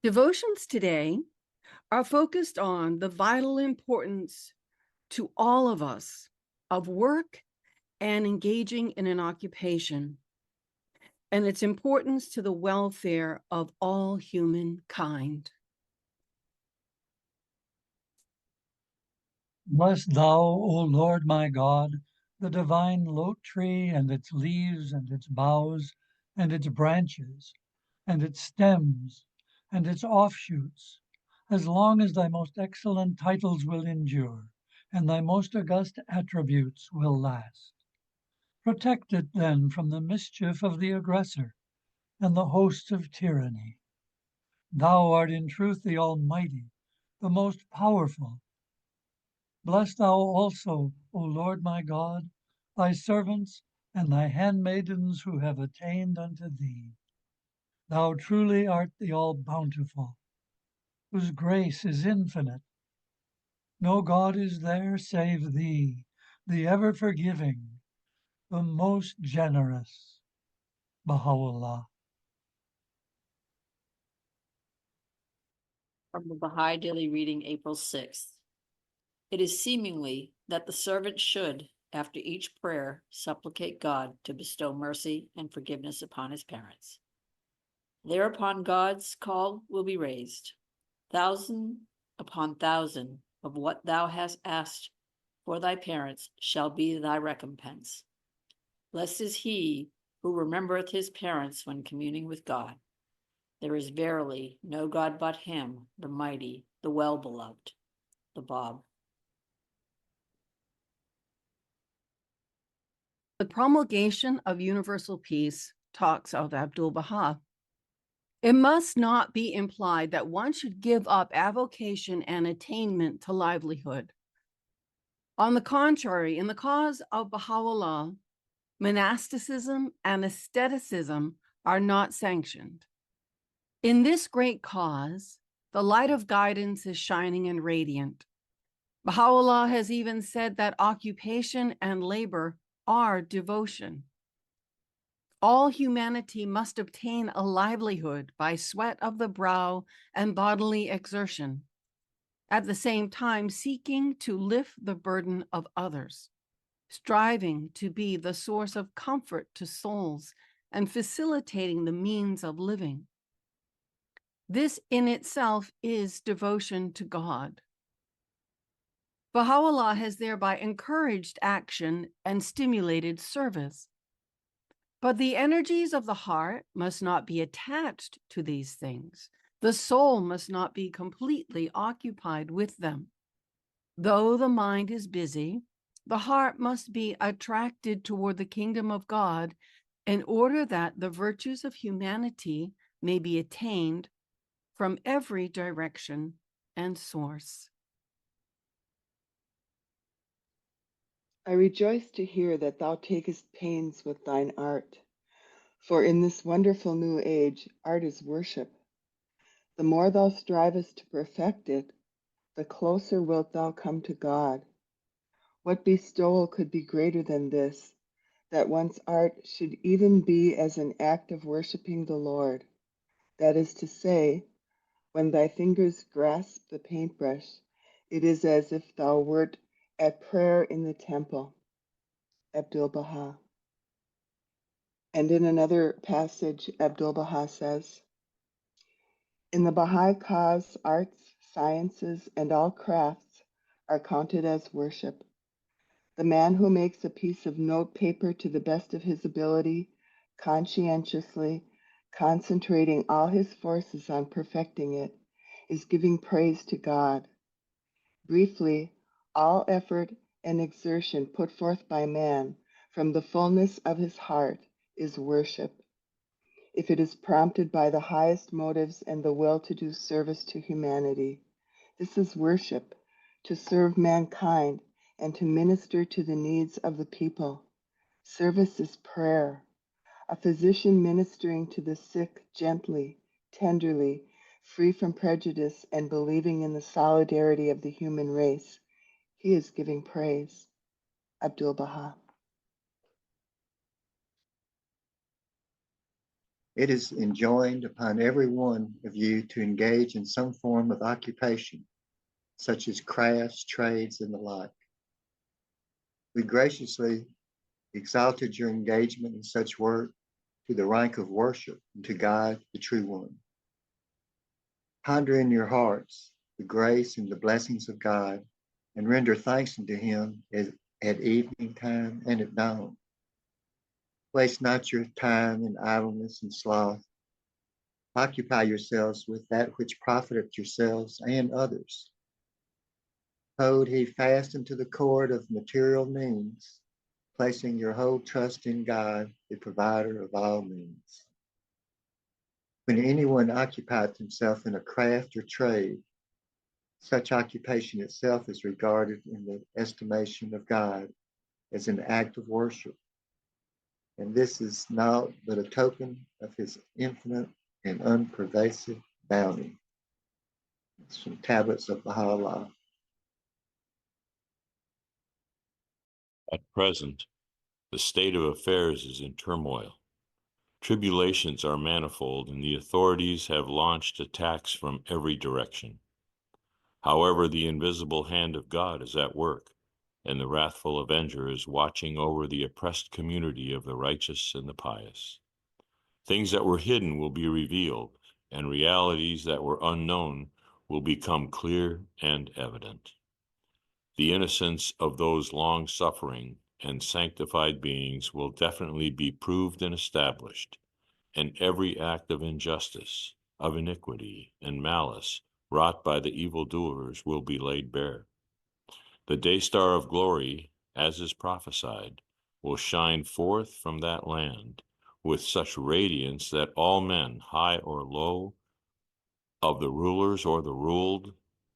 Devotions today are focused on the vital importance to all of us of work and engaging in an occupation, and its importance to the welfare of all humankind. Bless thou, O Lord my God, the divine lote tree and its leaves and its boughs and its branches and its stems and its offshoots, as long as thy most excellent titles will endure and thy most august attributes will last. Protect it then from the mischief of the aggressor and the hosts of tyranny. Thou art in truth the Almighty, the most powerful. Bless thou also, O Lord my God, thy servants and thy handmaidens who have attained unto thee. Thou truly art the all-bountiful, whose grace is infinite. No God is there save thee, the ever-forgiving, the most generous. Baha'u'llah. From the Baha'i Daily Reading, April 6th. It is seemingly that the servant should, after each prayer, supplicate God to bestow mercy and forgiveness upon his parents. Thereupon God's call will be raised, thousand upon thousand of what thou hast asked for thy parents shall be thy recompense. Blessed is he who remembereth his parents when communing with God. There is verily no God but him, the mighty, the well-beloved. The Bab. The Promulgation of Universal Peace talks of Abdu'l-Baha. It must not be implied that one should give up avocation and attainment to livelihood. On the contrary, in the cause of Baha'u'llah, monasticism and asceticism are not sanctioned. In this great cause, the light of guidance is shining and radiant. Baha'u'llah has even said that occupation and labor are devotion. All humanity must obtain a livelihood by sweat of the brow and bodily exertion, at the same time seeking to lift the burden of others, striving to be the source of comfort to souls and facilitating the means of living. This in itself is devotion to God. Baha'u'llah has thereby encouraged action and stimulated service. But the energies of the heart must not be attached to these things. The soul must not be completely occupied with them. Though the mind is busy, the heart must be attracted toward the kingdom of God in order that the virtues of humanity may be attained from every direction and source. I rejoice to hear that thou takest pains with thine art, for in this wonderful new age, art is worship. The more thou strivest to perfect it, the closer wilt thou come to God. What bestowal could be greater than this, that one's art should even be as an act of worshiping the Lord? That is to say, when thy fingers grasp the paintbrush, it is as if thou wert at prayer in the temple. Abdu'l-Baha. And in another passage, Abdu'l-Baha says, in the Baha'i cause, arts, sciences, and all crafts are counted as worship. The man who makes a piece of note paper to the best of his ability, conscientiously, concentrating all his forces on perfecting it, is giving praise to God. Briefly, all effort and exertion put forth by man from the fullness of his heart is worship. If it is prompted by the highest motives and the will to do service to humanity, this is worship, to serve mankind and to minister to the needs of the people. Service is prayer. A physician ministering to the sick gently, tenderly, free from prejudice and believing in the solidarity of the human race. He is giving praise. Abdu'l-Baha. It is enjoined upon every one of you to engage in some form of occupation, such as crafts, trades, and the like. We graciously exalted your engagement in such work to the rank of worship to God, the true one. Ponder in your hearts the grace and the blessings of God, and render thanks unto him at evening time and at dawn. Waste not your time in idleness and sloth. Occupy yourselves with that which profiteth yourselves and others. Hold ye fast unto the cord of material means, placing your whole trust in God, the provider of all means. When anyone occupieth himself in a craft or trade, such occupation itself is regarded in the estimation of God as an act of worship. And this is not but a token of his infinite and unpervasive bounty. It's from Tablets of Baha'u'llah. At present, the state of affairs is in turmoil. Tribulations are manifold, and the authorities have launched attacks from every direction. However, the invisible hand of God is at work, and the wrathful avenger is watching over the oppressed community of the righteous and the pious. Things that were hidden will be revealed, and realities that were unknown will become clear and evident. The innocence of those long-suffering and sanctified beings will definitely be proved and established, and every act of injustice, of iniquity, and malice wrought by the evildoers will be laid bare. The day star of glory, as is prophesied, will shine forth from that land with such radiance that all men, high or low, of the rulers or the ruled,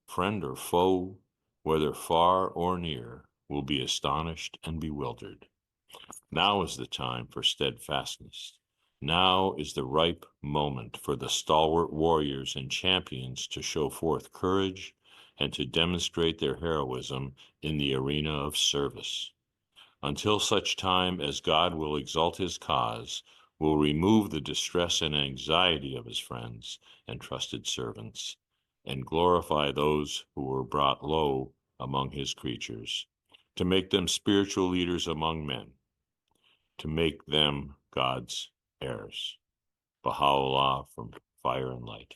friend or foe, whether far or near, will be astonished and bewildered. Now is the time for steadfastness. Now is the ripe moment for the stalwart warriors and champions to show forth courage and to demonstrate their heroism in the arena of service. Until such time as God will exalt his cause, will remove the distress and anxiety of his friends and trusted servants, and glorify those who were brought low among his creatures, to make them spiritual leaders among men, to make them God's heirs. Baha'u'llah from Fire and Light.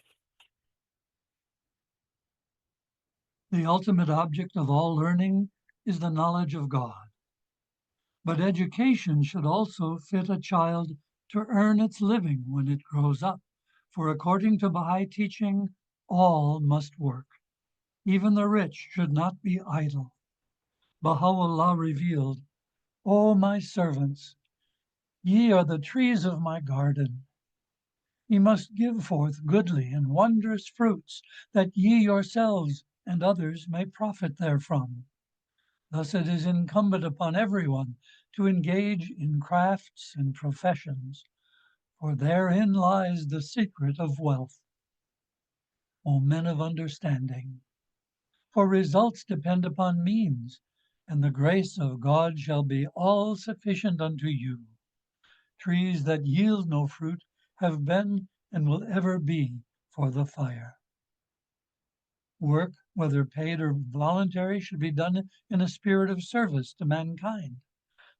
The ultimate object of all learning is the knowledge of God. But education should also fit a child to earn its living when it grows up, for according to Baha'i teaching, all must work. Even the rich should not be idle. Baha'u'llah revealed, O my servants, ye are the trees of my garden. Ye must give forth goodly and wondrous fruits, that ye yourselves and others may profit therefrom. Thus it is incumbent upon everyone to engage in crafts and professions, for therein lies the secret of wealth. O men of understanding, for results depend upon means, and the grace of God shall be all sufficient unto you. Trees that yield no fruit have been and will ever be for the fire. Work, whether paid or voluntary, should be done in a spirit of service to mankind.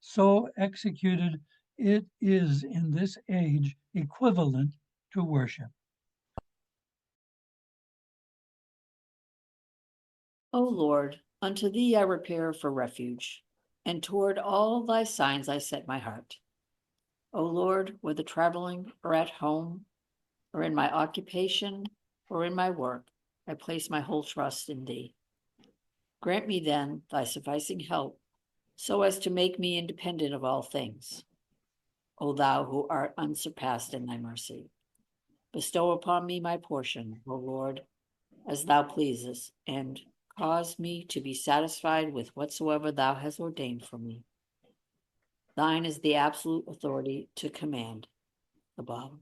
So executed, it is in this age equivalent to worship. O Lord, unto thee I repair for refuge, and toward all thy signs I set my heart. O Lord, whether traveling or at home, or in my occupation, or in my work, I place my whole trust in thee. Grant me then thy sufficing help, so as to make me independent of all things. O thou who art unsurpassed in thy mercy, bestow upon me my portion, O Lord, as thou pleasest, and cause me to be satisfied with whatsoever thou hast ordained for me. Thine is the absolute authority to command above